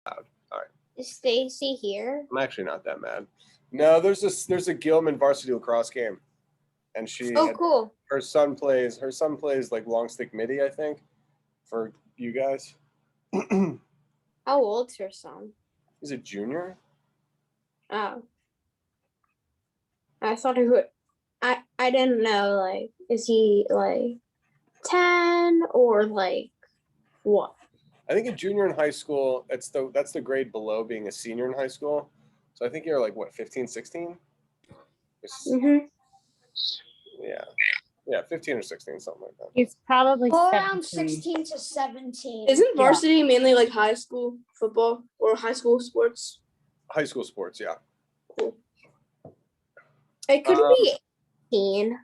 All right. Is Stacy here? I'm actually not that mad. No, there's a Gilman varsity lacrosse game, and Cool. her son plays like long stick midi, I think, for you guys. How old's your son? He's a junior. Oh, I thought he would. I didn't know. Like, is he like 10 or like what? I think a junior in high school. That's the grade below being a senior in high school. So I think you're like what, 15, 16? Mm-hmm. Yeah, 15 or 16, something like that. He's probably around 17. 16 to 17. Isn't varsity mainly like high school football or high school sports? High school sports, yeah. Cool. It could be 18.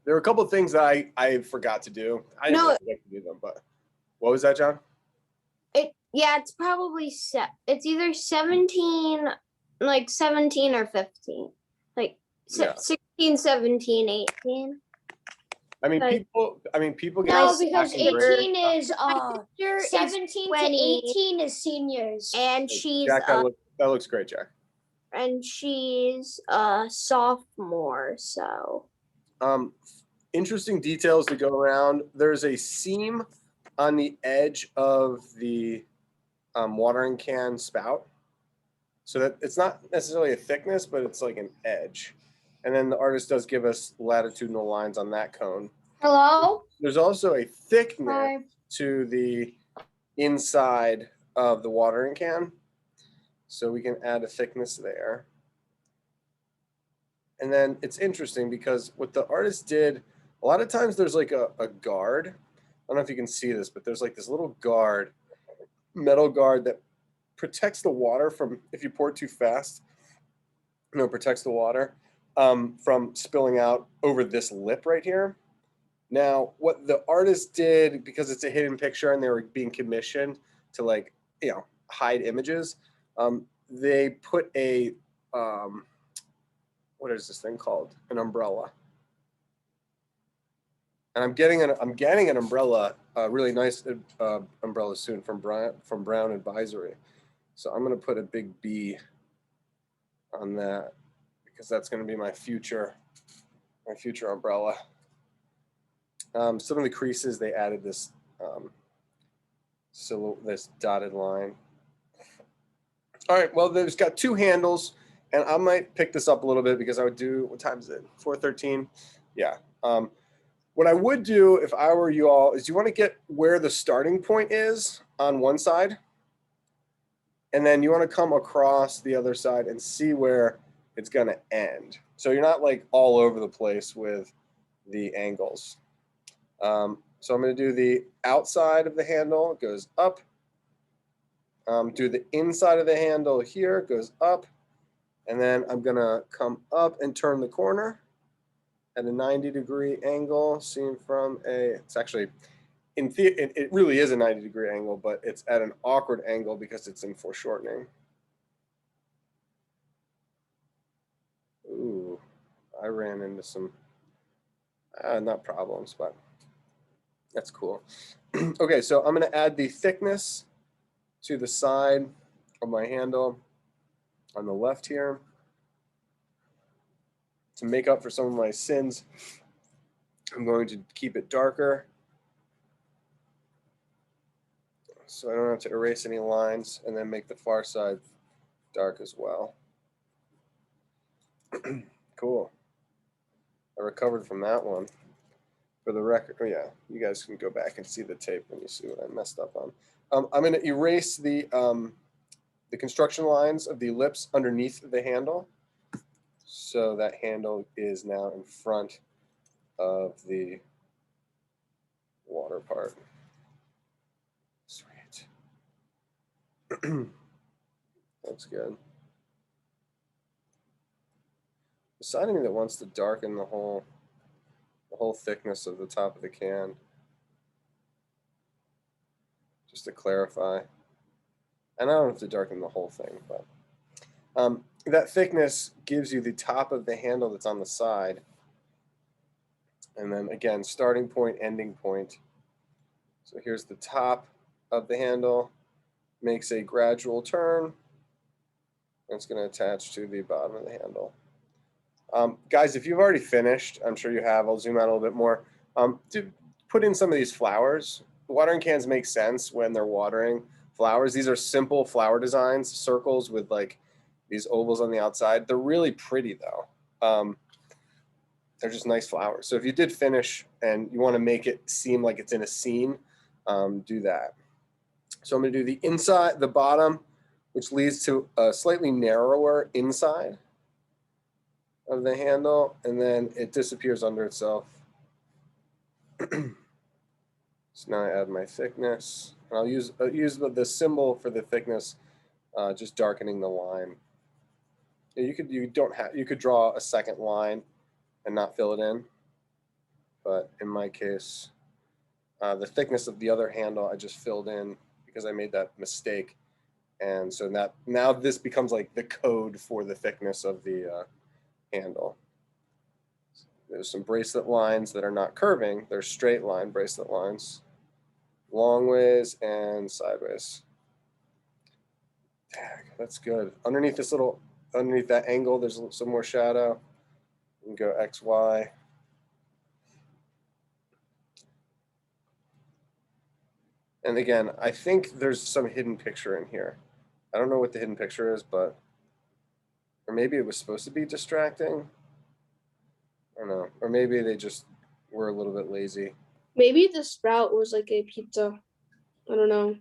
There were a couple of things that I forgot to do. I didn't really forget to do them, but what was that, John? It's probably it's either 17, like 17 or 15. Like 16, 17, 18. I mean, people get No, because back in grade. 18 is 17 to 18 is seniors. And she's Jack, that looks great, Jack. And she's a sophomore, so. Interesting details to go around. There's a seam on the edge of the watering can spout, so that it's not necessarily a thickness, but it's like an edge. And then the artist does give us latitudinal lines on that cone. Hello? There's also a thickness to the inside of the watering can, so we can add a thickness there. And then it's interesting because what the artist did, a lot of times there's like a guard. I don't know if you can see this, but there's like this little guard, metal guard that protects the water from, if you pour it too fast, protects the water from spilling out over this lip right here. Now, what the artist did, because it's a hidden picture and they were being commissioned to like, hide images, they put a, what is this thing called? An umbrella. And I'm getting an umbrella, a really nice umbrella soon from Brown Advisory. So I'm going to put a big B on that because that's going to be my future umbrella. Some of the creases, they added this this dotted line. All right, well, there's got two handles, and I might pick this up a little bit because I would do, what time is it? 4:13? Yeah. What I would do if I were you all is you want to get where the starting point is on one side, and then you want to come across the other side and see where it's going to end. So you're not like all over the place with the angles. So I'm going to do the outside of the handle, it goes up. Do the inside of the handle here, it goes up. And then I'm going to come up and turn the corner at a 90-degree angle, seen from it's actually, it really is a 90-degree angle, but it's at an awkward angle because it's in foreshortening. Ooh, I ran into some, not problems, but that's cool. Okay, so I'm going to add the thickness to the side of my handle on the left here to make up for some of my sins. I'm going to keep it darker so I don't have to erase any lines, and then make the far side dark as well. Cool. I recovered from that one. For the record, oh yeah, you guys can go back and see the tape when you see what I messed up on. I'm going to erase the construction lines of the lips underneath the handle. So that handle is now in front of the water part. Sweet. Looks good. Deciding that wants to darken the whole thickness of the top of the can. Just to clarify. And I don't have to darken the whole thing, but that thickness gives you the top of the handle that's on the side. And then again, starting point, ending point. So here's the top of the handle. makes a gradual turn. It's going to attach to the bottom of the handle. Guys, if you've already finished, I'm sure you have, I'll zoom out a little bit more. To put in some of these flowers. The watering cans make sense when they're watering flowers. These are simple flower designs, circles with like these ovals on the outside. They're really pretty though. They're just nice flowers. So if you did finish and you want to make it seem like it's in a scene, do that. So I'm going to do the inside, the bottom, which leads to a slightly narrower inside of the handle, and then it disappears under itself. So now I add my thickness. And I'll use the symbol for the thickness, just darkening the line. You could draw a second line and not fill it in, but in my case, the thickness of the other handle I just filled in because I made that mistake, and so now this becomes like the code for the thickness of the handle. There's some bracelet lines that are not curving; they're straight line bracelet lines, long ways and sideways. Dang, that's good. Underneath that angle, there's some more shadow. You can go X, Y. And again, I think there's some hidden picture in here. I don't know what the hidden picture is, but, or maybe it was supposed to be distracting. I don't know. Or maybe they just were a little bit lazy. Maybe the sprout was like a pizza. I don't know.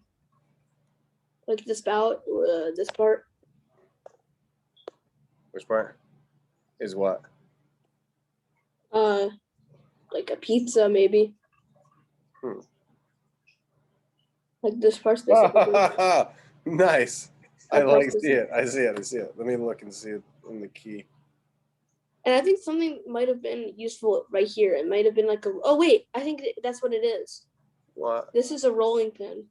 Like the spout, this part. Which part is what? Like a pizza, maybe. Like this part specifically. Nice. I see it. I see it. Let me look and see it in the key. And I think something might have been useful right here. It might have been like oh wait, I think that's what it is. What? This is a rolling pin.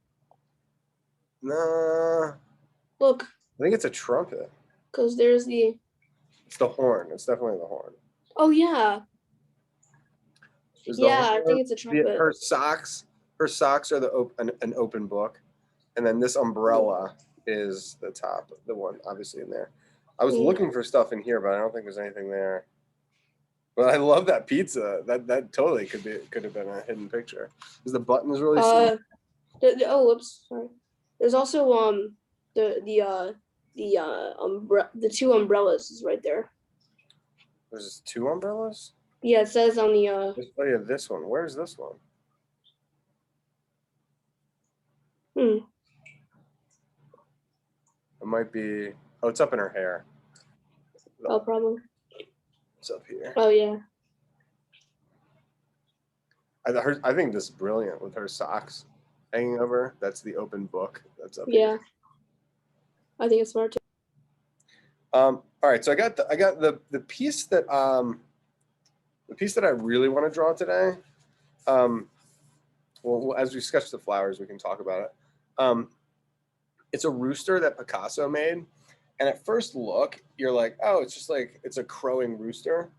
Nah. Look. I think it's a trumpet. Because there's the... It's the horn. It's definitely the horn. Oh, yeah. Yeah, I think it's a trumpet. Her socks are an open book. And then this umbrella is the top, the one obviously in there. I was looking for stuff in here, but I don't think there's anything there. But I love that pizza. That totally could have been a hidden picture. Because the button is really small. Oh, whoops, sorry. There's also the two umbrellas is right there. There's 2 umbrellas? Yeah, it says on the Oh yeah, this one. Where's this one? It might be. Oh, it's up in her hair. Oh, probably. It's up here. Oh yeah. I think this is brilliant with her socks hanging over. That's the open book. That's up here. I think it's smart too. All right, so I got the piece that I really want to draw today. Well, as we sketch the flowers, we can talk about it. It's a rooster that Picasso made, and at first look, you're like, oh, it's just like it's a crowing rooster,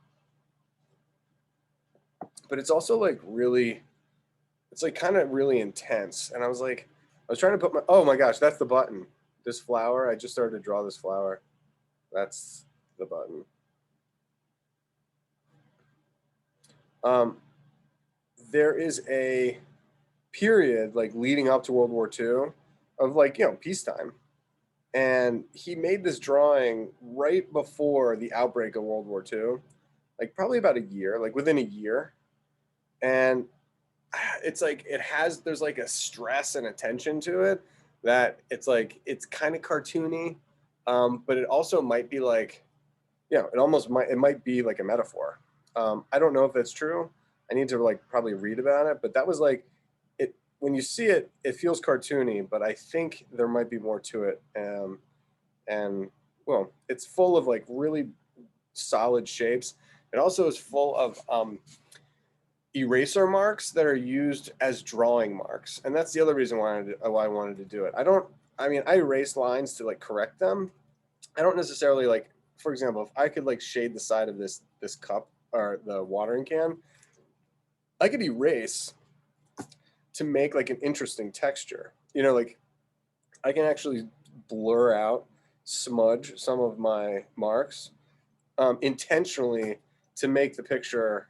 but it's also like really, it's like kind of really intense. And I was trying to put oh my gosh, that's the button. This flower, I just started to draw this flower. That's the button. There is a period like leading up to World War II of like, peacetime. And he made this drawing right before the outbreak of World War II, like probably about a year, like within a year. And it's like, there's like a stress and a tension to it that it's like, it's kind of cartoony, but it also might be like, it might be like a metaphor. I don't know if that's true. I need to like probably read about it, but that was like, when you see it, it feels cartoony, but I think there might be more to it. And well, it's full of like really solid shapes. It also is full of eraser marks that are used as drawing marks. And that's the other reason why I wanted to do it. I erase lines to like correct them. I don't necessarily like, for example, if I could like shade the side of this cup or the watering can, I could erase to make like an interesting texture. Like I can actually blur out, smudge some of my marks intentionally to make the picture,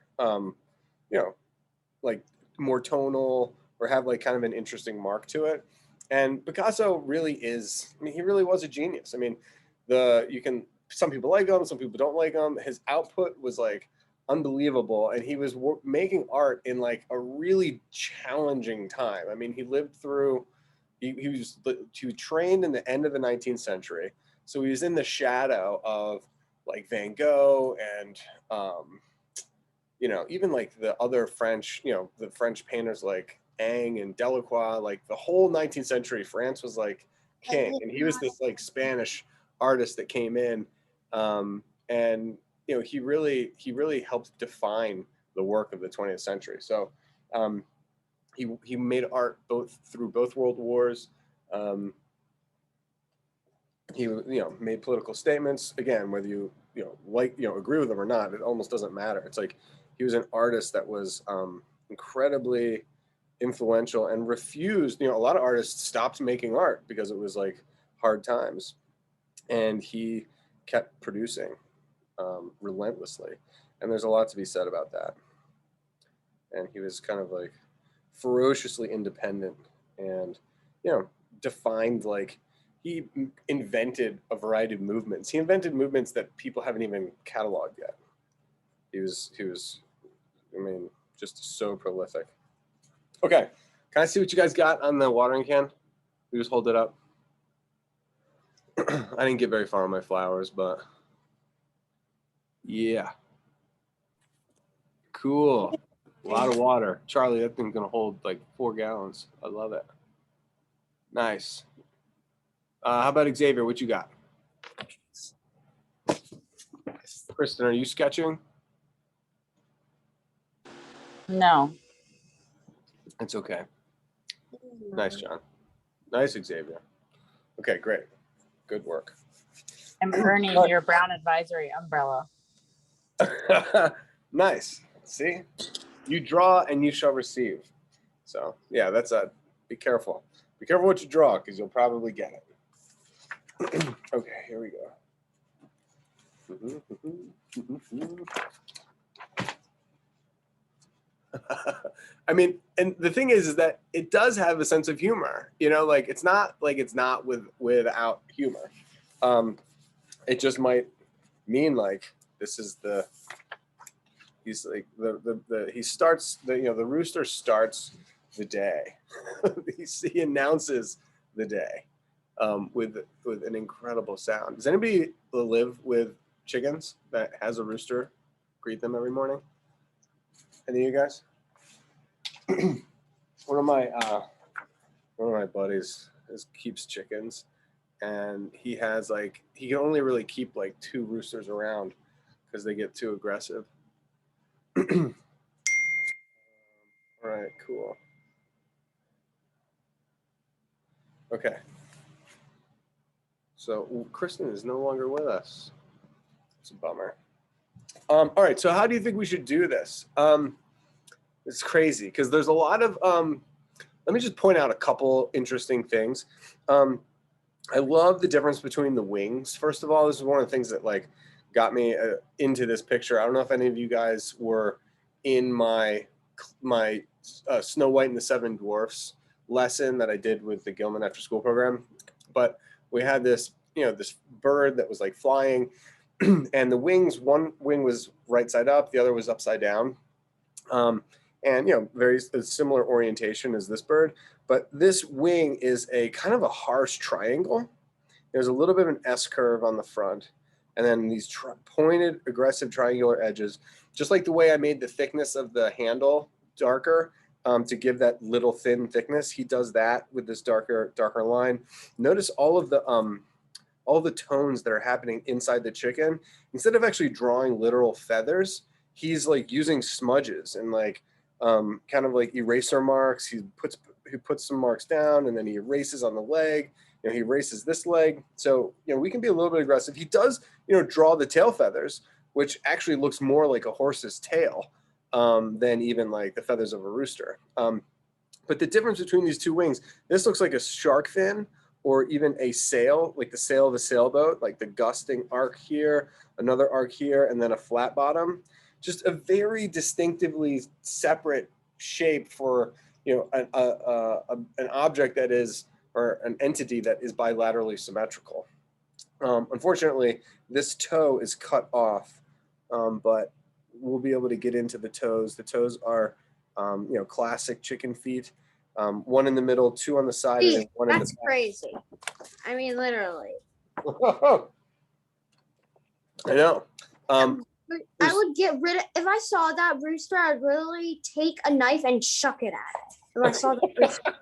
like more tonal or have like kind of an interesting mark to it. And Picasso really is, I mean, he really was a genius. I mean, some people like him, some people don't like him. His output was like unbelievable. And he was making art in like a really challenging time. I mean, he lived through, he was trained in the end of the 19th century. So he was in the shadow of like Van Gogh and, even like the other French, the French painters like Ingres and Delacroix, like the whole 19th century, France was like king. And he was this like Spanish artist that came in. And, he really helped define the work of the 20th century. So he made art through both world wars. He made political statements. Again, whether you agree with them or not, it almost doesn't matter. It's like he was an artist that was incredibly influential and refused. A lot of artists stopped making art because it was like hard times, and he kept producing relentlessly. And there's a lot to be said about that. And he was kind of like ferociously independent, and defined like. He invented a variety of movements. He invented movements that people haven't even cataloged yet. He was, I mean, just so prolific. Okay, can I see what you guys got on the watering can? We just hold it up. I didn't get very far on my flowers, but yeah. Cool. A lot of water. Charlie, that thing's gonna hold like 4 gallons. I love it. Nice. How about Xavier? What you got? Kristen, are you sketching? No. It's okay. Nice, John. Nice, Xavier. Okay, great. Good work. I'm earning your Brown Advisory umbrella. Nice. See? You draw and you shall receive. So, yeah, that's be careful. Be careful what you draw, because you'll probably get it. Okay, here we go. I mean, and the thing is that it does have a sense of humor. Like it's not without humor. It just might mean like this is he's like he starts the rooster starts the day. He announces the day with an incredible sound. Does anybody live with chickens that has a rooster greet them every morning? Any of you guys? One of my buddies keeps chickens, and he can only really keep like 2 roosters around because they get too aggressive. All right, cool. Okay. So Kristen is no longer with us. It's a bummer. All right, so how do you think we should do this? It's crazy because there's a lot of, let me just point out a couple interesting things. I love the difference between the wings. First of all, this is one of the things that like got me into this picture. I don't know if any of you guys were in my Snow White and the Seven Dwarfs lesson that I did with the Gilman After School program, but we had this, this bird that was like flying, and the wings, one wing was right side up, the other was upside down. And very similar orientation as this bird, but this wing is a kind of a harsh triangle. There's a little bit of an S curve on the front, and then these pointed, aggressive triangular edges, just like the way I made the thickness of the handle darker to give that little thin thickness. He does that with this darker line. Notice all the tones that are happening inside the chicken. Instead of actually drawing literal feathers, he's like using smudges and like kind of like eraser marks. He puts some marks down, and then he erases on the leg. He erases this leg. So we can be a little bit aggressive. He does draw the tail feathers, which actually looks more like a horse's tail than even like the feathers of a rooster. But the difference between these 2 wings, this looks like a shark fin, or even a sail, like the sail of a sailboat, like the gusting arc here, another arc here, and then a flat bottom. Just a very distinctively separate shape for, you know, an object that is, or an entity that is bilaterally symmetrical. Unfortunately, this toe is cut off, but we'll be able to get into the toes. The toes are, you know, classic chicken feet. One in the middle, two on the side, and then one in the That's back. crazy. I mean, literally. I know. I would get rid of, if I saw that rooster, I'd really take a knife and chuck it at it. If I saw the rooster,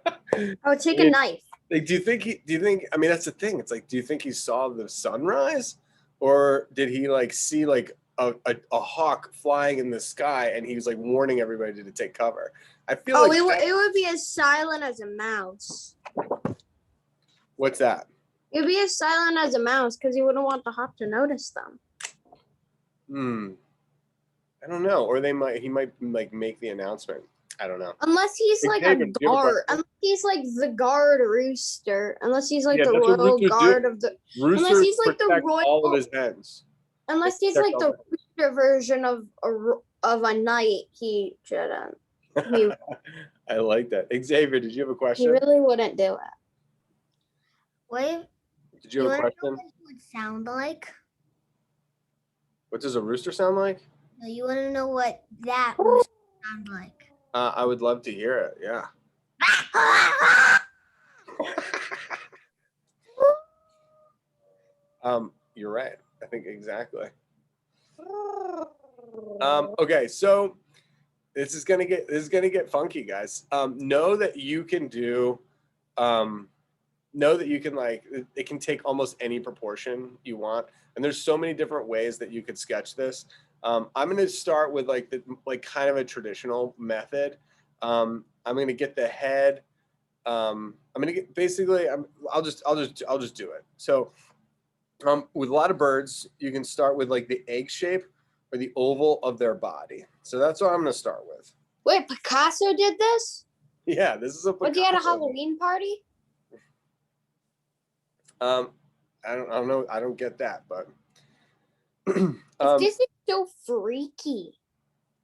I would take a knife. Like, do you think, I mean, that's the thing. It's like, do you think he saw the sunrise, or did he like see like a hawk flying in the sky and he was like warning everybody to take cover? I feel like it would be as silent as a mouse. What's that? It would be as silent as a mouse because he wouldn't want the hawk to notice them. I don't know. Or he might like make the announcement. I don't know. Unless he's like a guard. Unless he's like the guard rooster. Unless he's like the royal guard of the. Unless he's like the royal. All of his hens. Unless he's like the rooster version of a knight, he shouldn't. I like that. Xavier, did you have a question? He really wouldn't do it. Wait. Did you have a question? What it would sound like? What does a rooster sound like? No, you want to know what that would sound like? I would love to hear it. Yeah. You're right. I think exactly. Okay, so this is gonna get funky, guys. Know that you can do. Know that you can it can take almost any proportion you want, and there's so many different ways that you could sketch this. I'm going to start with kind of a traditional method. I'm going to get the head. I'm going to get basically. I'll just do it. So, with a lot of birds, you can start with like the egg shape or the oval of their body. So that's what I'm going to start with. Wait, Picasso did this? Yeah, this is a. Was he at a Halloween party? I don't know. I don't get that, but. This is so freaky.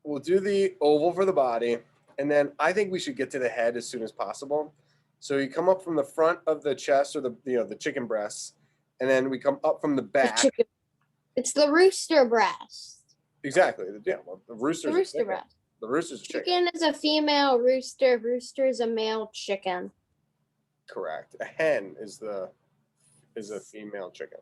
We'll do the oval for the body, and then I think we should get to the head as soon as possible. So you come up from the front of the chest, or the chicken breasts, and then we come up from the back. It's the rooster breast. Exactly. Yeah. Well, the rooster breast. The rooster's a chicken. Chicken is a female rooster. Rooster is a male chicken. Correct. A hen is a female chicken.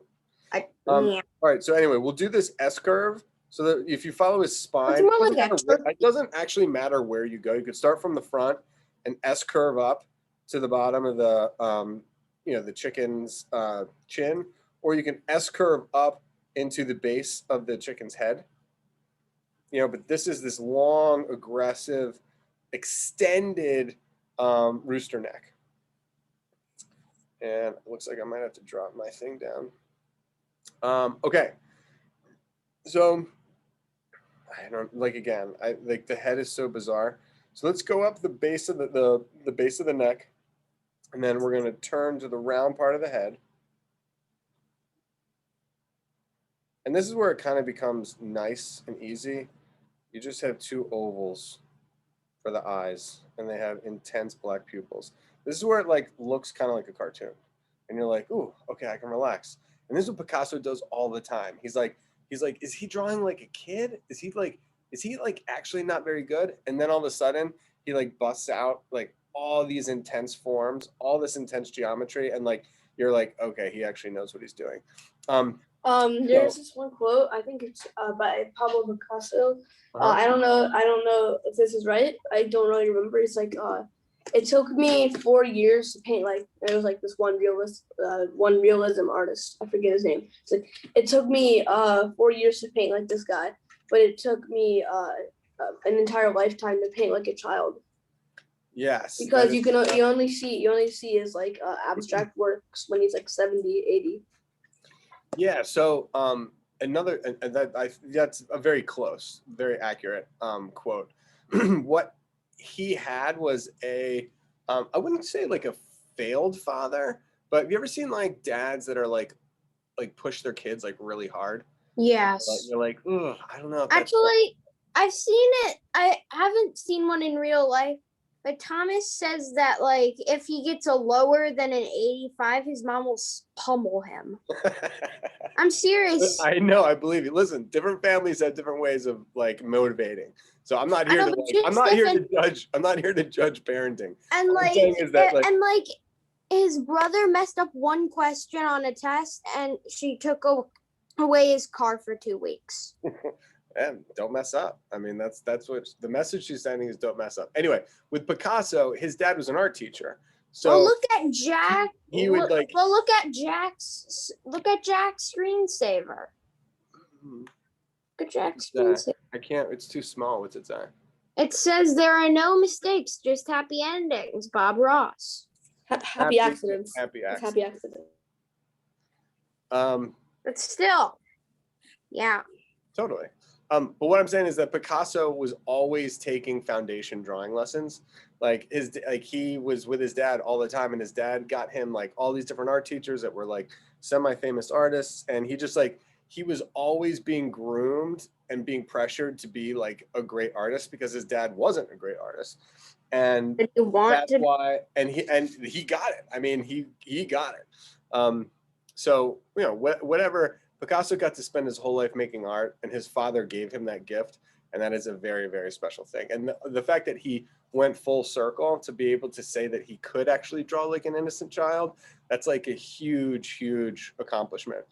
Yeah. All right. So anyway, we'll do this S curve. So that if you follow his spine, it doesn't actually matter where you go. You could start from the front and S curve up to the bottom of the the chicken's chin, or you can S curve up into the base of the chicken's head. But this is this long, aggressive, extended rooster neck. And it looks like I might have to drop my thing down. Okay. So I don't again, the head is so bizarre. So let's go up the base of the base of the neck, and then we're going to turn to the round part of the head. And this is where it kind of becomes nice and easy. You just have two ovals for the eyes, and they have intense black pupils. This is where it looks kind of like a cartoon, and you're like, ooh, okay, I can relax. And this is what Picasso does all the time. He's like, is he drawing like a kid? Is he actually not very good? And then all of a sudden he busts out all these intense forms, all this intense geometry, and you're like, okay, he actually knows what he's doing. There's this one quote, I think it's by Pablo Picasso. I don't know if this is right. I don't really remember. It's it took me 4 years to paint there was this one realism artist. I forget his name. It took me 4 years to paint this guy, but it took me an entire lifetime to paint like a child. Yes. Because you only see his abstract works when he's 70, 80. Yeah. So that's a very close, very accurate quote. What he had was I wouldn't say a failed father, But have you ever seen like dads that are like push their kids like really hard? Yes. You're like, ugh, I don't know. If that's Actually, I've seen it. I haven't seen one in real life, but Thomas says that like if he gets a lower than an 85, his mom will pummel him. I'm serious. I know, I believe you. Listen, different families have different ways of like motivating. So I'm not here to I'm not here to judge. I'm not here to judge parenting. And All I'm saying is that like his brother messed up one question on a test, and she took away his car for 2 weeks. And don't mess up. I mean, that's what the message she's sending is: don't mess up. Anyway, with Picasso, his dad was an art teacher. So well, look at Jack. He would like. Well, look at Jack's screensaver. Look at Jack's screensaver. I can't. It's too small. What's it say? It says there are no mistakes, just happy endings. Bob Ross. Happy accidents. Happy accidents. Happy accidents. But still, yeah. Totally. But what I'm saying is that Picasso was always taking foundation drawing lessons. He was with his dad all the time, and his dad got him like all these different art teachers that were like semi-famous artists, and he was always being groomed and being pressured to be like a great artist because his dad wasn't a great artist. And that's why, and he got it. I mean, he got it. So, you know, whatever, Picasso got to spend his whole life making art, and his father gave him that gift. And that is a very, very special thing. And the fact that he went full circle to be able to say that he could actually draw like an innocent child, that's like a huge, huge accomplishment.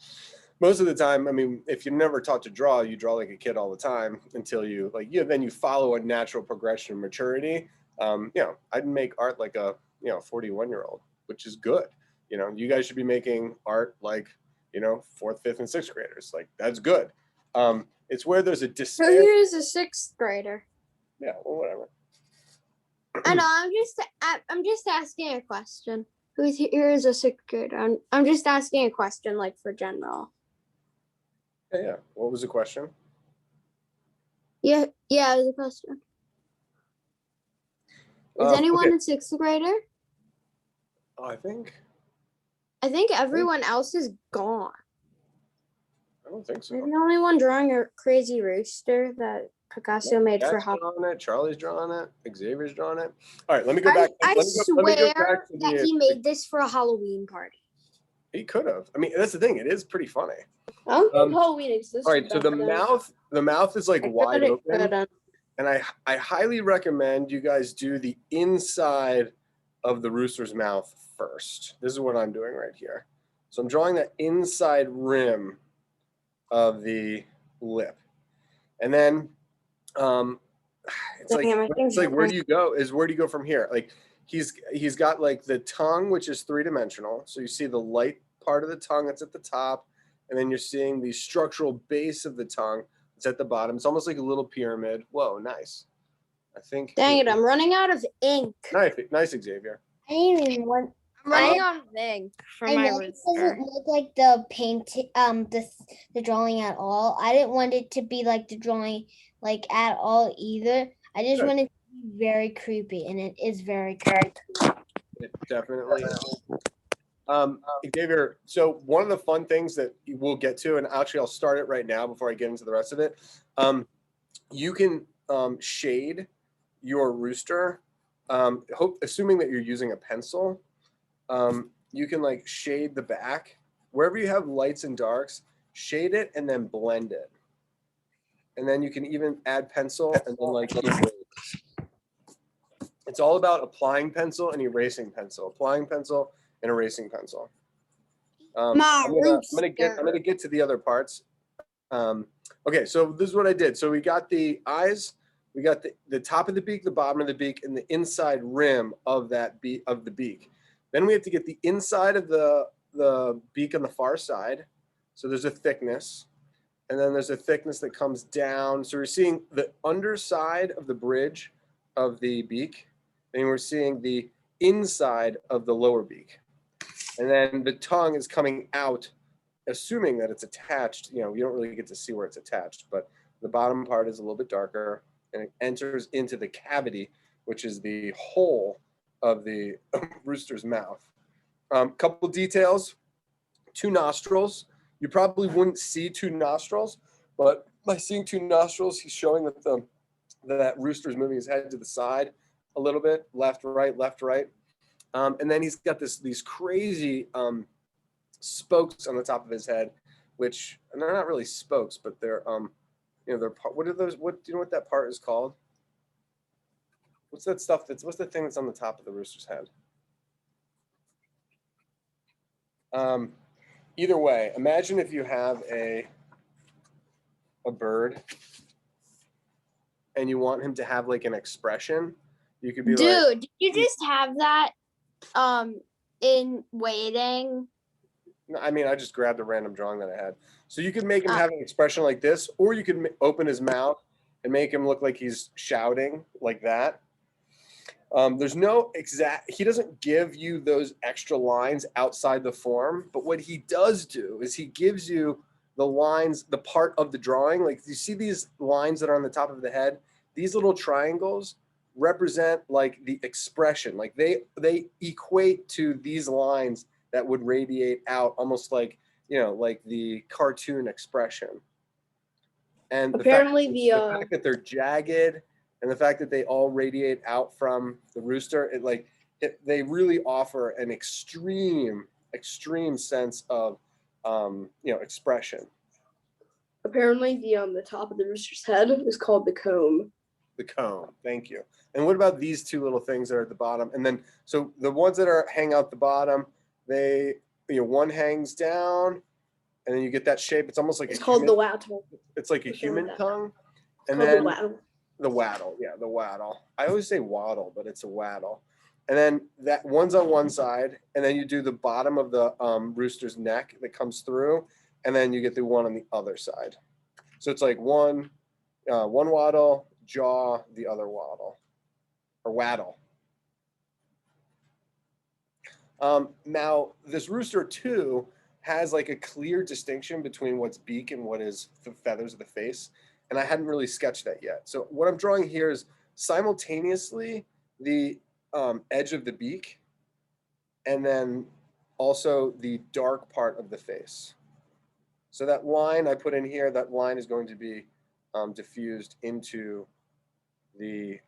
Most of the time, I mean, if you're never taught to draw, you draw like a kid all the time until then you follow a natural progression of maturity. You know, I'd make art like a 41-year-old, which is good. You know, you guys should be making art like, you know, 4th, 5th, and 6th graders. Like, that's good. It's where there's a despair. Who here is a 6th grader? Yeah, well, whatever. I know. I'm just asking a question. Who here is a 6th grader? I'm just asking a question, like for general. Yeah. What was the question? Yeah, it was a question. Is anyone a 6th grader? I think everyone else is gone. I don't think so. I'm the only one drawing a crazy rooster that Picasso made for Halloween. Charlie's drawing it. Xavier's drawing it. All right, let me go back. I swear that he made this for a Halloween party. He could have. I mean, that's the thing. It is pretty funny. I don't think Halloween exists. All right, so the mouth is like wide open, and I highly recommend you guys do the inside of the rooster's mouth first. This is what I'm doing right here. So I'm drawing the inside rim of the lip, and then it's like where do you go from here? Like he's got like the tongue, which is 3-dimensional. So you see the light part of the tongue that's at the top, and then you're seeing the structural base of the tongue that's at the bottom. It's almost like a little pyramid. Whoa, nice. I think. Dang it! I'm running out of ink. Nice, Xavier. I didn't even want. I'm running out of ink for my it doesn't look like the painting, the drawing at all. I didn't want it to be like the drawing, like at all either. I just wanted it to be very creepy, and it is very creepy. It definitely is. Xavier, so one of the fun things that we'll get to, and actually I'll start it right now before I get into the rest of it. You can shade your rooster. Assuming that you're using a pencil, you can like shade the back wherever you have lights and darks, shade it and then blend it. And then you can even add pencil and then like erase. It's all about applying pencil and erasing pencil, applying pencil and erasing pencil. I'm gonna get to the other parts. Okay, so this is what I did. So we got the eyes, we got the top of the beak, the bottom of the beak, and the inside rim of the beak. Then we have to get the inside of the beak on the far side. So there's a thickness, and then there's a thickness that comes down. So we're seeing the underside of the bridge of the beak, and we're seeing the inside of the lower beak. And then the tongue is coming out, assuming that it's attached. You know, you don't really get to see where it's attached, but the bottom part is a little bit darker, and it enters into the cavity, which is the hole of the rooster's mouth. Couple details, 2 nostrils. You probably wouldn't see 2 nostrils, but by seeing 2 nostrils, he's showing that that rooster is moving his head to the side a little bit, left, right, left, right. And then he's got these crazy spokes on the top of his head, which, and they're not really spokes, but they're they're what are those? What do you know what that part is called? What's that stuff what's the thing that's on the top of the rooster's head? Either way, imagine if you have a bird and you want him to have like an expression. You could be Dude, like, did you just have that in waiting? I mean, I just grabbed a random drawing that I had. So you could make him have an expression like this, or you could open his mouth and make him look like he's shouting like that. There's no exact, he doesn't give you those extra lines outside the form, but what he does do is he gives you the lines, the part of the drawing. Like you see these lines that are on the top of the head, these little triangles represent like the expression. Like they equate to these lines that would radiate out almost like, like the cartoon expression. And Apparently the fact that they're jagged and the fact that they all radiate out from the rooster, they really offer an extreme sense of expression. Apparently the top of the rooster's head is called the comb. The comb, thank you. And what about these 2 little things that are at the bottom? And then so the ones that hang out the bottom, they one hangs down and then you get that shape. It's almost like it's called the wattle. It's like a human tongue. It's and called then the wattle. The wattle, yeah, the wattle. I always say waddle, but it's a wattle. And then that one's on one side, and then you do the bottom of the rooster's neck that comes through, and then you get the one on the other side. So it's like one waddle, jaw, the other waddle, or wattle. Now, this rooster too has like a clear distinction between what's beak and what is the feathers of the face. And I hadn't really sketched that yet. So what I'm drawing here is simultaneously the edge of the beak and then also the dark part of the face. So that line I put in here, that line is going to be diffused into the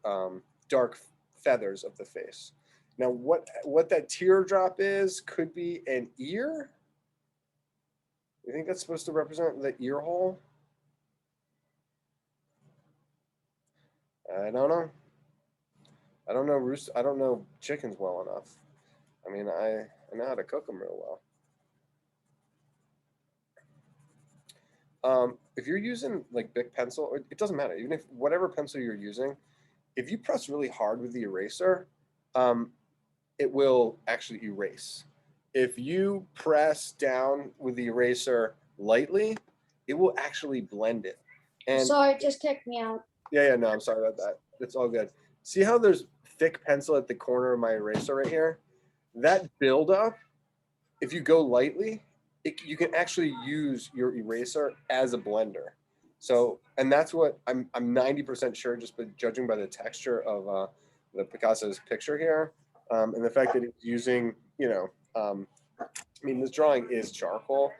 dark feathers of the face. Now what that teardrop is could be an ear. You think that's supposed to represent the ear hole? I don't know. I don't know chickens well enough. I mean, I know how to cook them real well. If you're using like Bic pencil, it doesn't matter. Even if whatever pencil you're using, if you press really hard with the eraser, it will actually erase. If you press down with the eraser lightly, it will actually blend it. And sorry, it just kicked me out. Yeah, no, I'm sorry about that. It's all good. See how there's thick pencil at the corner of my eraser right here? That buildup, if you go lightly, you can actually use your eraser as a blender. So, and that's what I'm 90% sure, just by judging by the texture of the Picasso's picture here, and the fact that it's using, I mean, this drawing is charcoal,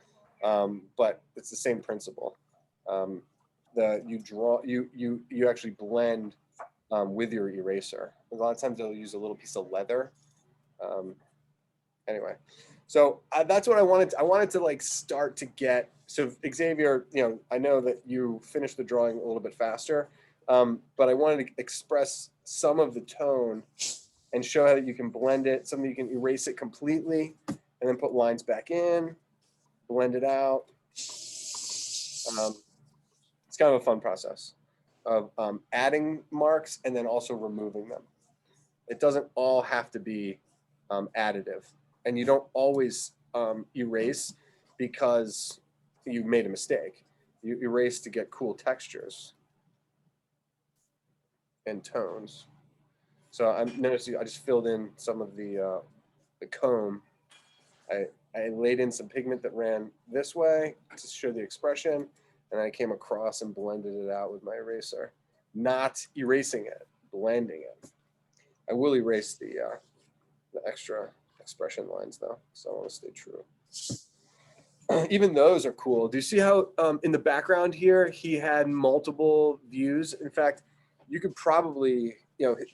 but it's the same principle. You actually blend with your eraser. A lot of times they'll use a little piece of leather. Anyway, so that's what I wanted. I wanted to like start to get. So Xavier, I know that you finished the drawing a little bit faster, but I wanted to express some of the tone and show how that you can blend it. Some you can erase it completely and then put lines back in, blend it out. It's kind of a fun process of adding marks and then also removing them. It doesn't all have to be additive, and you don't always erase because you made a mistake. You erase to get cool textures and tones. So I noticed I just filled in some of the comb. I laid in some pigment that ran this way to show the expression, and I came across and blended it out with my eraser, not erasing it, blending it. I will erase the extra expression lines though, so I want to stay true. Even those are cool. Do you see how in the background here, he had multiple views? In fact, you could probably,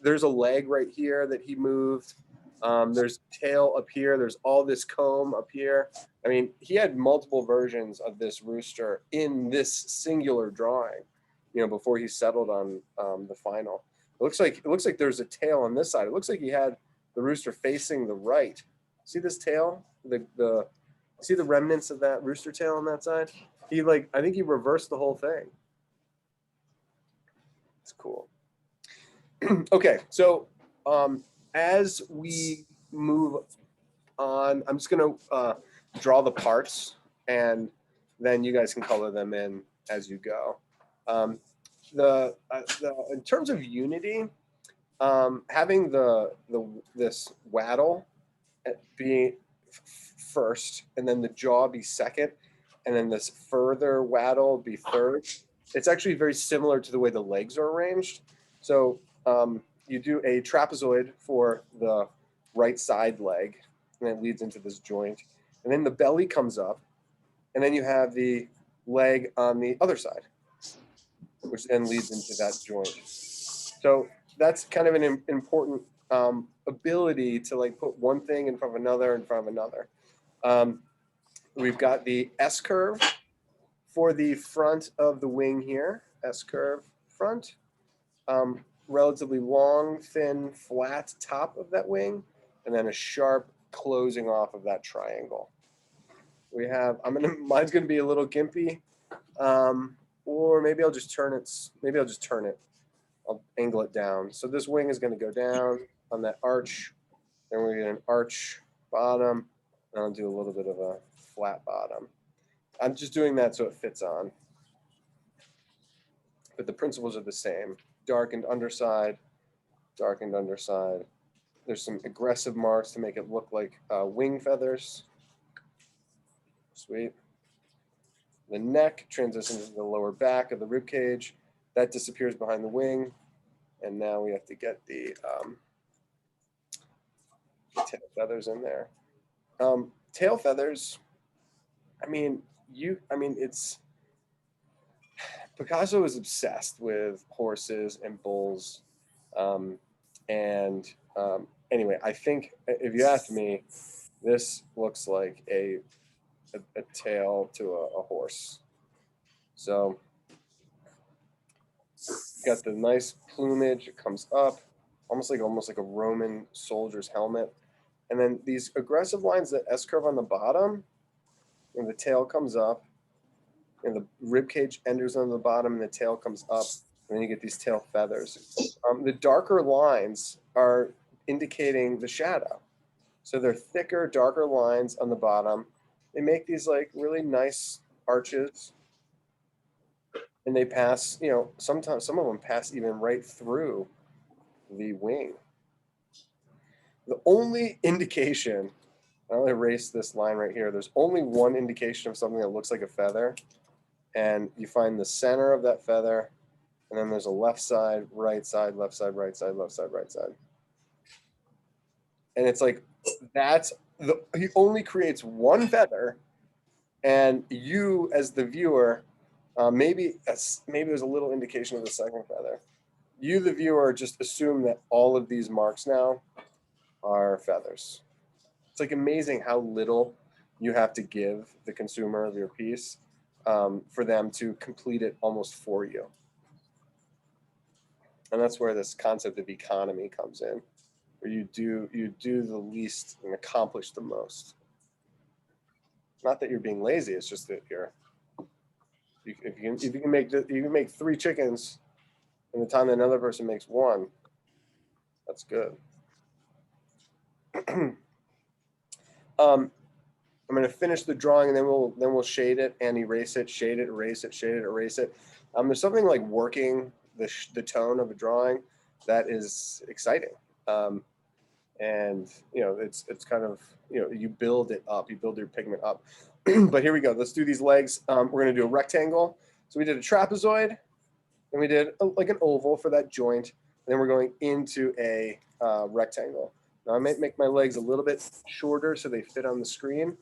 there's a leg right here that he moved. There's tail up here. There's all this comb up here. I mean, he had multiple versions of this rooster in this singular drawing, before he settled on the final. It looks like there's a tail on this side. It looks like he had the rooster facing the right. See this tail? See the remnants of that rooster tail on that side? I think he reversed the whole thing. It's cool. Okay, so as we move on, I'm just gonna draw the parts, and then you guys can color them in as you go. In terms of unity, having this waddle be first, and then the jaw be second, and then this further waddle be third. It's actually very similar to the way the legs are arranged. So you do a trapezoid for the right side leg, and it leads into this joint. And then the belly comes up, and then you have the leg on the other side, which then leads into that joint. So that's kind of an important ability to put one thing in front of another, We've got the S curve for the front of the wing here, S curve front, relatively long, thin, flat top of that wing, and then a sharp closing off of that triangle. We have, mine's gonna be a little gimpy, or maybe I'll just turn it. I'll angle it down. So this wing is gonna go down on that arch, then we're gonna get an arch bottom, and I'll do a little bit of a flat bottom. I'm just doing that so it fits on. But the principles are the same. Darkened underside, darkened underside. There's some aggressive marks to make it look like wing feathers. Sweet. The neck transitions to the lower back of the rib cage. That disappears behind the wing. And now we have to get the tail feathers in there. Tail feathers, Picasso was obsessed with horses and bulls. Anyway, I think if you ask me, this looks like a tail to a horse. So got the nice plumage, it comes up, almost like a Roman soldier's helmet. And then these aggressive lines, the S curve on the bottom, and the tail comes up, and the rib cage enters on the bottom, and the tail comes up, and then you get these tail feathers. The darker lines are indicating the shadow. So they're thicker, darker lines on the bottom. They make these really nice arches, and they pass, sometimes some of them pass even right through the wing. The only indication, I'll erase this line right here. There's only one indication of something that looks like a feather, and you find the center of that feather, and then there's a left side, right side, left side, right side, left side, right side. And it's he only creates one feather, and you as the viewer, maybe it was a little indication of the second feather. You, the viewer, just assume that all of these marks now are feathers. It's amazing how little you have to give the consumer of your piece for them to complete it almost for you. And that's where this concept of economy comes in, where you do the least and accomplish the most. Not that you're being lazy, it's just that if you can make 3 chickens in the time that another person makes 1, that's good. I'm going to finish the drawing, and then we'll shade it and erase it, shade it, erase it, shade it, erase it. There's something like working the tone of a drawing that is exciting, and it's kind of you build it up, you build your pigment up. But here we go. Let's do these legs. We're going to do a rectangle. So we did a trapezoid, and we did like an oval for that joint. And then we're going into a rectangle. Now I might make my legs a little bit shorter so they fit on the screen.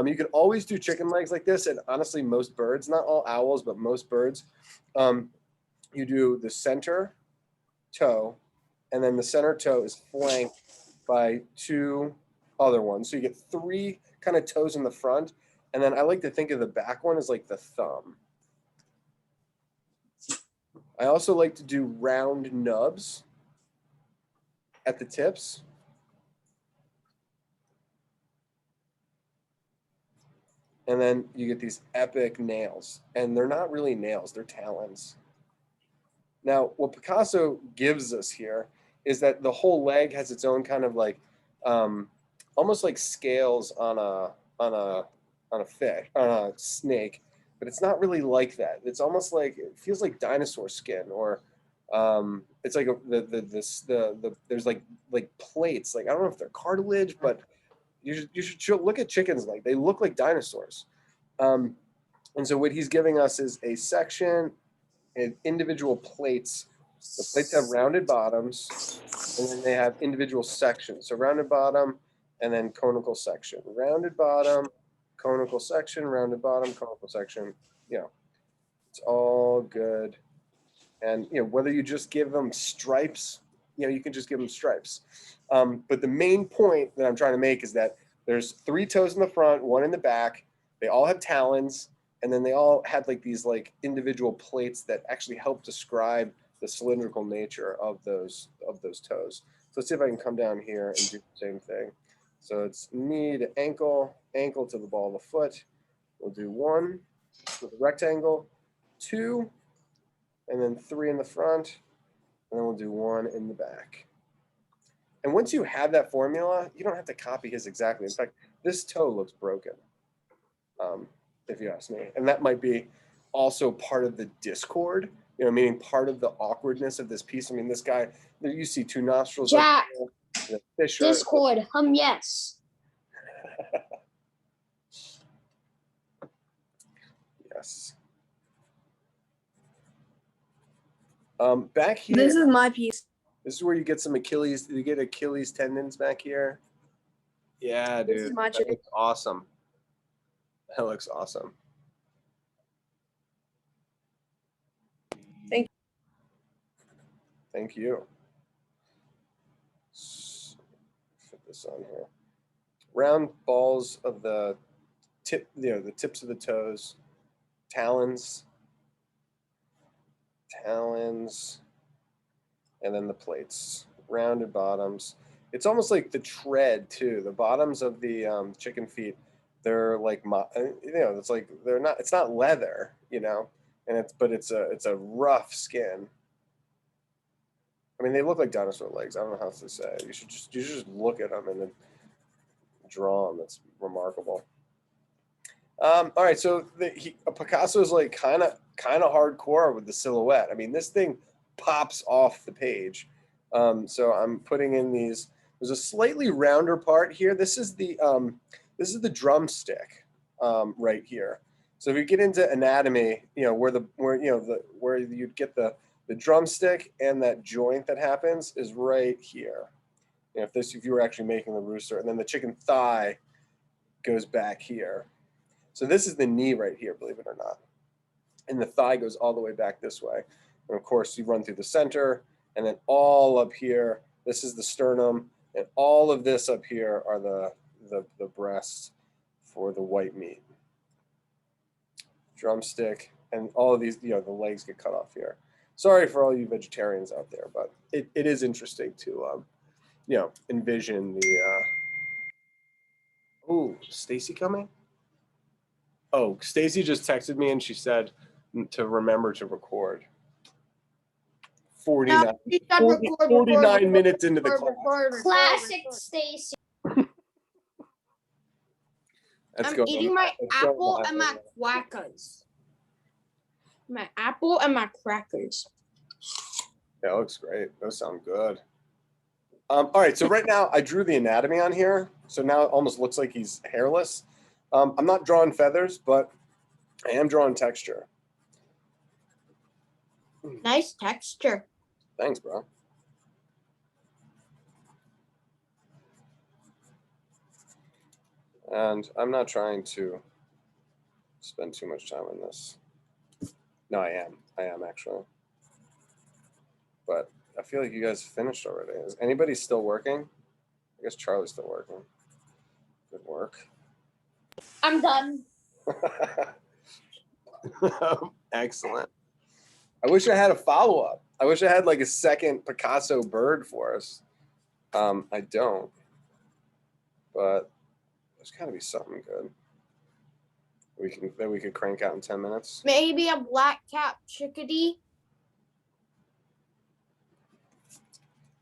You can always do chicken legs like this, and honestly, most birds, not all owls, but most birds, you do the center toe, and then the center toe is flanked by 2 other ones. So you get 3 kind of toes in the front, and then I like to think of the back one as like the thumb. I also like to do round nubs at the tips. And then you get these epic nails, and they're not really nails, they're talons. Now, what Picasso gives us here is that the whole leg has its own kind of like, almost like scales on a fish, on a snake, but it's not really like that. It's almost like, it feels like dinosaur skin, or it's like there's like plates. Like I don't know if they're cartilage, but you should look at chickens, like they look like dinosaurs. And so what he's giving us is a section and individual plates. The plates have rounded bottoms, and then they have individual sections. So rounded bottom, and then conical section. Rounded bottom, conical section, rounded bottom, conical section. You know, it's all good. And you know, whether you just give them stripes, you know, you can just give them stripes. But the main point that I'm trying to make is that there's 3 toes in the front, 1 in the back. They all have talons, and then they all had like these like individual plates that actually help describe the cylindrical nature of those toes. So let's see if I can come down here and do the same thing. So it's knee to ankle, ankle to the ball of the foot. We'll do 1 with a rectangle, 2, and then 3 in the front, and then we'll do 1 in the back. And once you have that formula, you don't have to copy his exactly. In fact, this toe looks broken, if you ask me. And that might be also part of the discord, you know, meaning part of the awkwardness of this piece. I mean, this guy, you see 2 nostrils. Jack, the fish Discord, yes. Yes. Back here. This is my piece. This is where you get some Achilles. You get Achilles tendons back here. Yeah, dude. This is my That chicken. looks awesome. That looks awesome. Thank you. Thank you. Put this on here. Round balls of the tip, you know, the tips of the toes, talons, and then the plates, rounded bottoms. It's almost like the tread too. The bottoms of the chicken feet, they're like, you know, it's like they're not. It's not leather, you know, and it's a rough skin. I mean, they look like dinosaur legs. I don't know how else to say it. You should just look at them and then draw them. It's remarkable. All right, so Picasso is like kind of hardcore with the silhouette. I mean, this thing pops off the page. So I'm putting in these. There's a slightly rounder part here. This is the drumstick right here. So if you get into anatomy, you know where you'd get the drumstick and that joint that happens is right here. You know, if you were actually making the rooster, and then the chicken thigh goes back here. So this is the knee right here, believe it or not. And the thigh goes all the way back this way. And of course, you run through the center, and then all up here, this is the sternum, and all of this up here are the breasts for the white meat. Drumstick, and all of these, you know, the legs get cut off here. Sorry for all you vegetarians out there, but it is interesting to, you know, envision the, oh, Stacy coming? Oh, Stacy just texted me and she said to remember to record. 49 minutes into the class. Classic Stacy. Let's I'm go. eating my apple and my crackers. My apple and my crackers. Yeah, it looks great. Those sound good. All right, so right now I drew the anatomy on here. So now it almost looks like he's hairless. I'm not drawing feathers, but I am drawing texture. Nice texture. Thanks, bro. And I'm not trying to spend too much time on this. No, I am actually. But I feel like you guys finished already. Is anybody still working? I guess Charlie's still working. Good work. I'm done. Excellent. I wish I had a follow-up. I wish I had like a second Picasso bird for us. I don't. But there's gotta be something good. That we could crank out in 10 minutes. Maybe a black cap chickadee.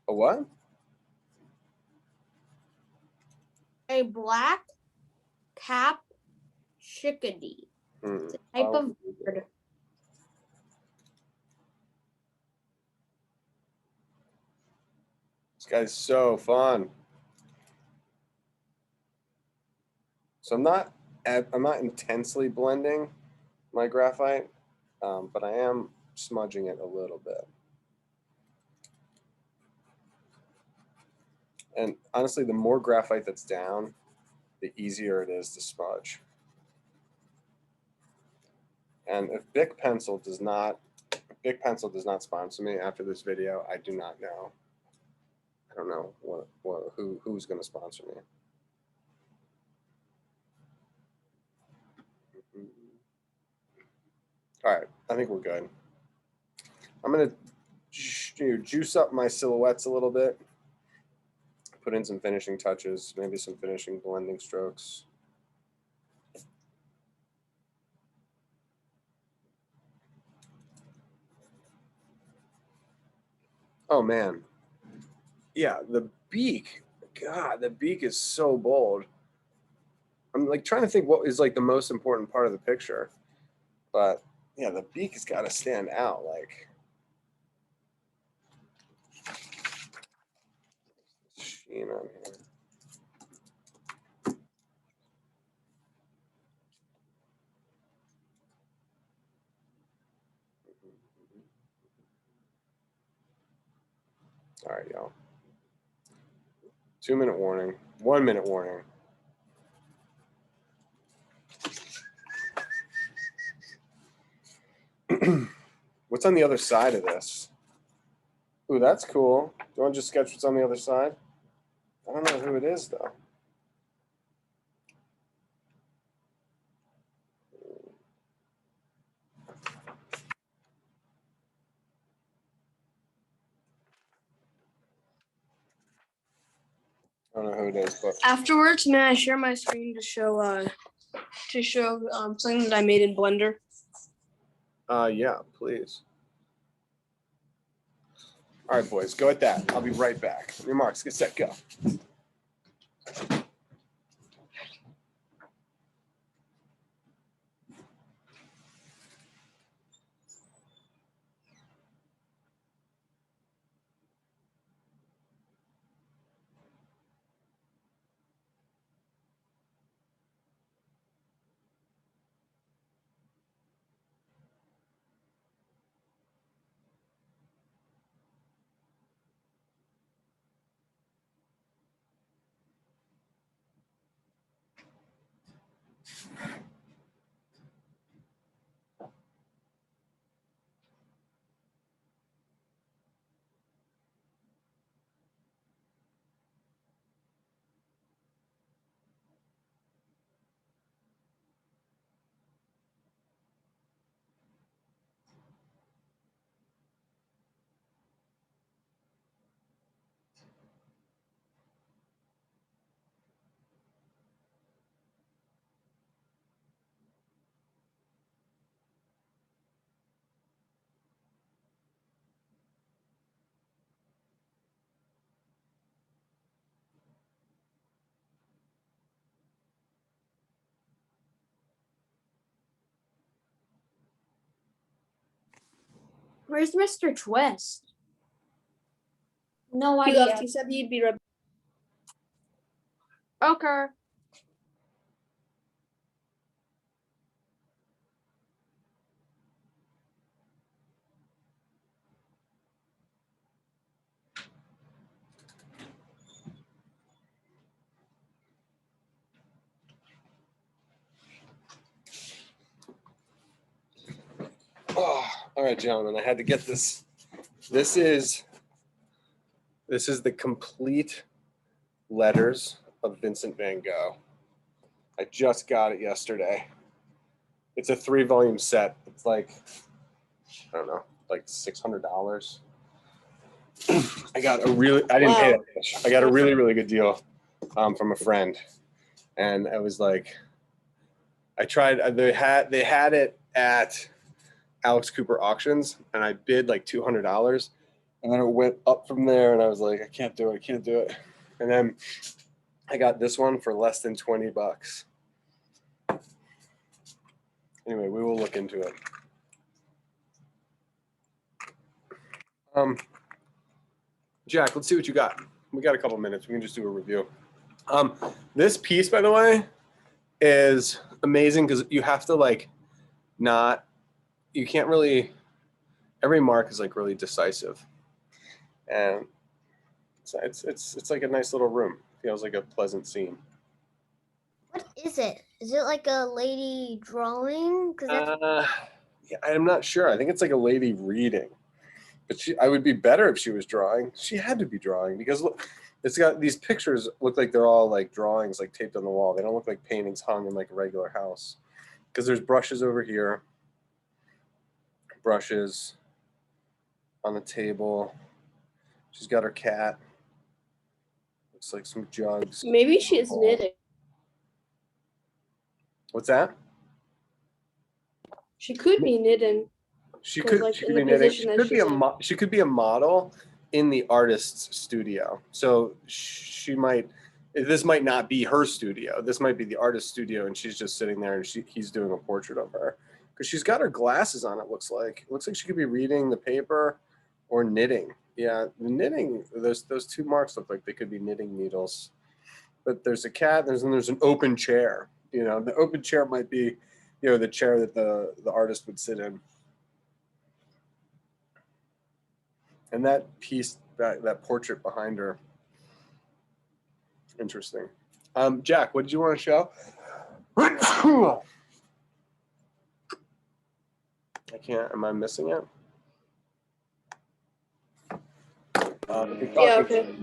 A what? A black cap chickadee. It's a type of bird. This guy's so fun. So I'm not intensely blending my graphite, but I am smudging it a little bit. And honestly, the more graphite that's down, the easier it is to smudge. And if Bic Pencil does not sponsor me after this video, I do not know. I don't know who's going to sponsor me. All right, I think we're good. I'm going to juice up my silhouettes a little bit, put in some finishing touches, maybe some finishing blending strokes. Oh man. Yeah, the beak. God, the beak is so bold. I'm like trying to think what is like the most important part of the picture. But yeah, the beak has got to stand out. Like sheen on here. All right, y'all. 2-minute warning. 1-minute warning. What's on the other side of this? Ooh, that's cool. Do you want to just sketch what's on the other side? I don't know who it is, though. I don't know who it is, but Afterwards, may I share my screen to show something that I made in Blender? yeah, please. All right, boys, go at that. I'll be right back. Your marks, get set, go. Where's Mr. Twist? No He idea. left. He said he'd be right back. Okay. All right, gentlemen, I had to get this. This is the complete letters of Vincent van Gogh. I just got it yesterday. It's a 3-volume set. It's like, I don't know, like $600. I got a really, I didn't pay that much. I got a really, really good deal from a friend. And I was like, I tried, they had it at Alex Cooper auctions and I bid like $200 and then it went up from there and I was like, I can't do it. And then I got this one for less than $20. Anyway, we will look into it. Jack, let's see what you got. We got a couple minutes. We can just do a review. This piece, by the way, is amazing because you have to like you can't really, every mark is like really decisive. And it's like a nice little room. Feels like a pleasant scene. What is it? Is it like a lady drawing? Yeah, I'm not sure. I think it's like a lady reading. But I would be better if she was drawing. She had to be drawing because look, it's got these pictures look like they're all like drawings like taped on the wall. They don't look like paintings hung in like a regular house. Because there's brushes over here. Brushes on the table. She's got her cat. Looks like some jugs. Maybe she is knitting. What's that? She could be knitting. She could be knitting. She could be a model in the artist's studio. So this might not be her studio. This might be the artist's studio, and she's just sitting there, and he's doing a portrait of her because she's got her glasses on. It looks like she could be reading the paper or knitting. Yeah, the knitting. Those 2 marks look like they could be knitting needles. But there's a cat. There's an open chair. You know, the open chair might be, the chair that the artist would sit in. And that piece, that portrait behind her, interesting. Jack, what did you want to show? I can't. Am I missing it? Yeah. Okay.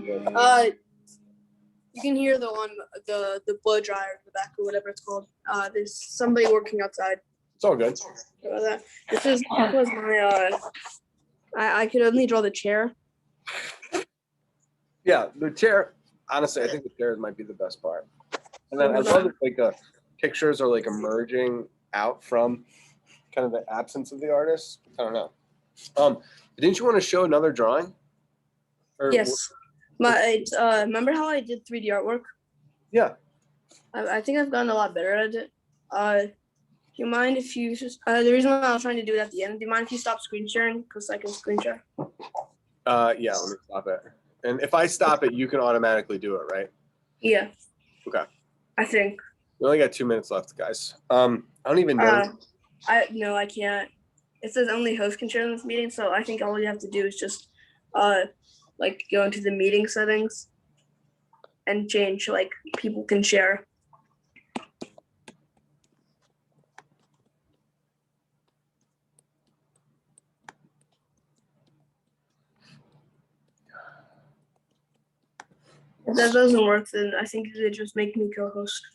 You can hear the blow dryer in the back or whatever it's called. There's somebody working outside. It's all good. This was my. I could only draw the chair. Yeah, the chair. Honestly, I think the chair might be the best part. And then I love that like the pictures are like emerging out from kind of the absence of the artist. I don't know. Didn't you want to show another drawing? Yes. Remember how I did 3D artwork? Yeah. I think I've gotten a lot better at it. Do you mind if you just, the reason why I was trying to do it at the end, do you mind if you stop screen sharing? Because I can screen share. Yeah, let me stop it. And if I stop it, you can automatically do it, right? Yeah. Okay. I think. We only got 2 minutes left, guys. I don't even know. No, I can't. It says only host can share in this meeting, so I think all you have to do is just like go into the meeting settings and change like people can share. If that doesn't work, then I think they just make me co-host.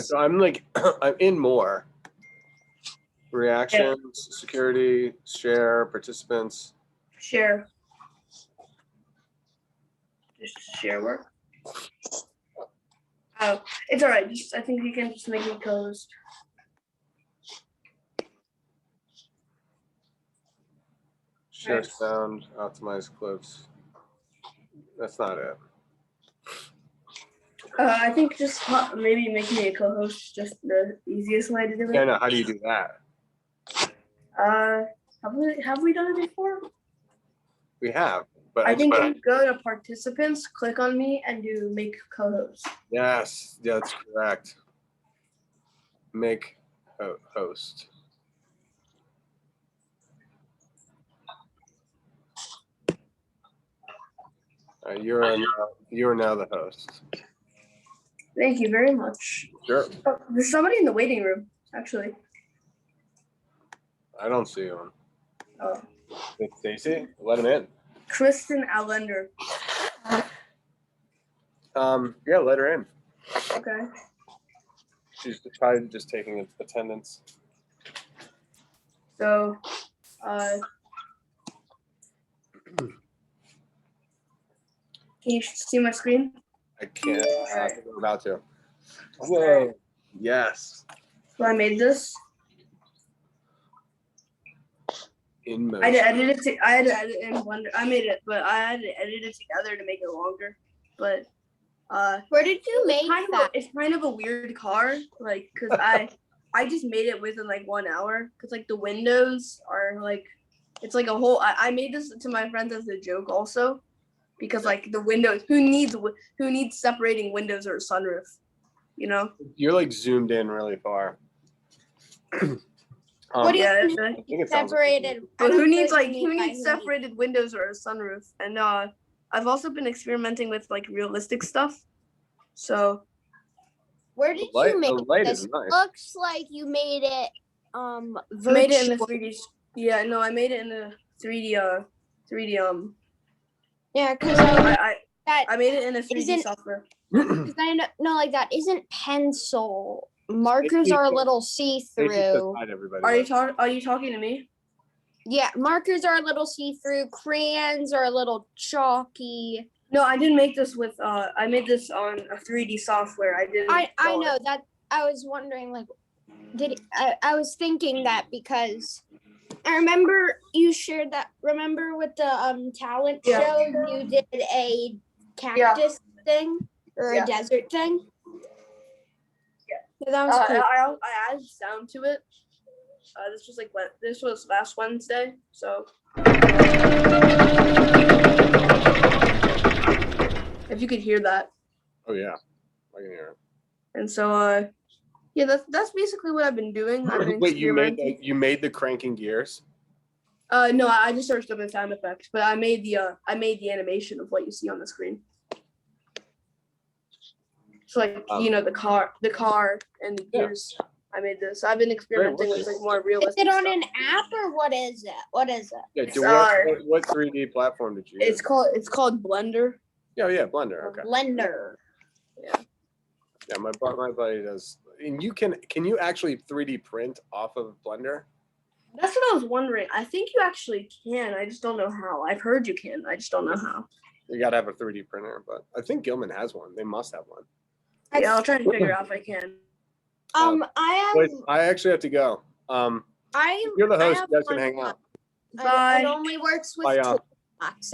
So I'm like, I'm in more. Reactions, security, share, participants. Share. Just share work. Oh, it's all right. I think you can just make me co-host. Share sound, optimize clips. That's not it. I think just maybe make me a co-host, just the easiest way to do it. Yeah, no, how do you do that? Have we done it before? We have, but I think you go to participants, click on me, and do make co-host. Yes, that's correct. Make host. All right, you are now the host. Thank you very much. Sure. Oh, there's somebody in the waiting room, actually. I don't see one. Oh, It's Stacy. Let him in. Kristen Allender. Yeah, let her in. Okay. She's probably just taking attendance. So, can you see my screen? I can't. I Alright. think I'm about to. Whoa. Yes. So I made this. In motion. I had to edit in Blender. I made it, but I had to edit it together to make it longer. But Where did you make that? it's kind of a weird car, like, cause I just made it within like 1 hour, cause like the windows are like, it's like a whole. I made this to my friends as a joke also, because like the windows, who needs separating windows or a sunroof, you know? You're like zoomed in really far. What do you Yeah, mean I think it sounds separated? I but don't who needs really like mean who by needs separated windows or a sunroof? And I've also been experimenting with like realistic stuff. So Where did light- you make the light this? is nice. Looks like you made it I made it in the virtual. 3D. Yeah, no, I made it in the 3D. Yeah, because I made it in a 3D Isn't- software. Because I know, like that isn't pencil. Markers are a little see-through. Everybody. Are you talking to me? Yeah, markers are a little see-through. Crayons are a little chalky. No, I didn't make this with. I made this on a 3D software. I didn't. I draw know it. that. I was wondering, like, I was thinking that because I remember you shared that. Remember with the talent Yeah. show, you did a cactus thing or Yeah. a desert thing. Yeah. That was cool. I added sound to it. This was last Wednesday. So if you could hear that. Oh yeah, I can hear And so yeah, that's basically what I've been doing. I've been it. Wait, experimenting. you made the cranking gears? No, I just searched up the sound effects, but I made the animation of what you see on the screen. So like the car and the gears. Yeah. I made this. I've been experimenting with like more Is realistic. it on stuff. an app or what is it? What is it? Yeah. It's, What 3D platform did you use? It's called Blender. Yeah, Blender. Okay. Blender. Yeah, my buddy does. And can you actually 3D print off of Blender? That's what I was wondering. I think you actually can. I just don't know how. I've heard you can. I just don't know how. You got to have a 3D printer, but I think Gilman has one. They must have one. Yeah, I'll try to figure out if I can. Wait, I actually have to go. You're the host. You guys can hang out. Bye. It only works with Bye, y'all. Toolbox.